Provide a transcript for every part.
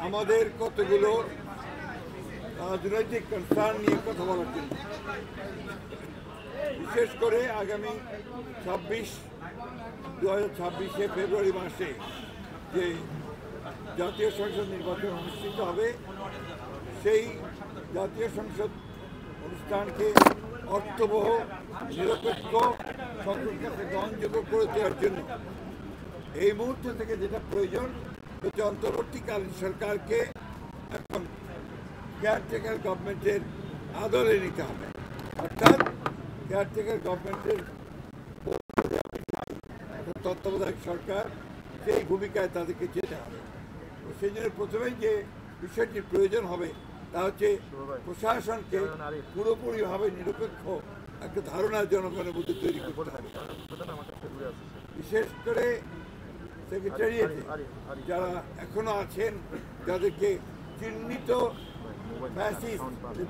আমাদের কতগুলো রাজনৈতিক কনসার্ন নিয়ে কথা বলার জন্য, বিশেষ করে আগামী 2026 ফেব্রুয়ারি মাসে যে জাতীয় সংসদ নির্বাচন অনুষ্ঠিত হবে, সেই জাতীয় সংসদ অনুষ্ঠানকে অর্থবহ, নিরপেক্ষ, সকলের কাছে গ্রহণযোগ্য করে দেওয়ার জন্য এই মুহূর্ত থেকে যেটা প্রয়োজন হচ্ছে অন্তর্বর্তীকালীন সরকারকে এখন কেয়ারটেকার গভর্নমেন্টের আদলে নিতে হবে। অর্থাৎ কেয়ারটেকার গভর্নমেন্টের তত্ত্বাবধায়ক সরকার সেই ভূমিকায় তাদেরকে যেতে হবে। সেই জন্য প্রথমেই যে বিষয়টির প্রয়োজন হবে তা হচ্ছে প্রশাসনকে পুরোপুরিভাবে নিরপেক্ষ একটা ধারণা জনগণের মধ্যে তৈরি করতে হবে। বিশেষ করে সেক্রেটারিয়েটে যারা এখনো আছেন, যাদেরকে চিহ্নিত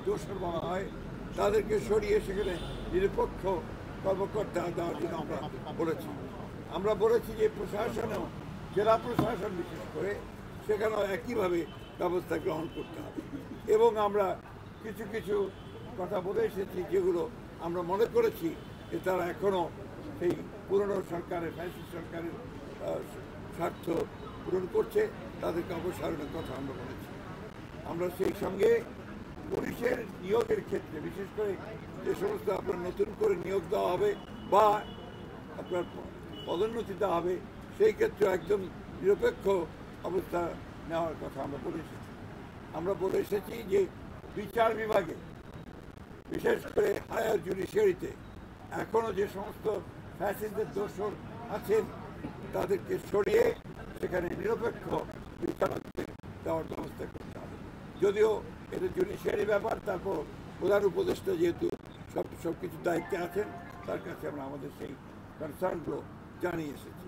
দোষর বলা হয়, তাদেরকে সরিয়ে সেখানে নিরপেক্ষ কর্মকর্তা দেওয়ার জন্য আমরা বলেছি যে প্রশাসনেও, জেলা প্রশাসন বিশেষ করে, সেখানেও একইভাবে ব্যবস্থা গ্রহণ করতে হবে। এবং আমরা কিছু কিছু কথা বলে এসেছি যেগুলো আমরা মনে করেছি যে তারা এখনও সেই পুরনো সরকারের, ফ্যাসিস্ট সরকারের স্বার্থ পূরণ করছে, তাদেরকে অপসারণের কথা আমরা বলেছি। আমরা সেই সঙ্গে পুলিশের নিয়োগের ক্ষেত্রে, বিশেষ করে যে সমস্ত আপনার নতুন করে নিয়োগ দেওয়া হবে বা আপনার পদোন্নতি দেওয়া হবে, সেই ক্ষেত্রে একদম নিরপেক্ষ অবস্থা নেওয়ার কথা আমরা বলে এসেছি। আমরা বলে এসেছি যে বিচার বিভাগে, বিশেষ করে হায়ার জুডিশিয়ারিতে এখনও যে সমস্ত ফ্যাসিস্টদের দোষর আছেন, তাদেরকে সরিয়ে সেখানে নিরপেক্ষ বিচার দেওয়ার ব্যবস্থা করতে হবে। যদিও এটা জুডিশিয়ারি ব্যাপার, তারপর প্রধান উপদেষ্টা যেহেতু সব কিছু দায়িত্বে আছেন, তার কাছে আমরা আমাদের সেই কনসার্নগুলো জানিয়ে এসেছি।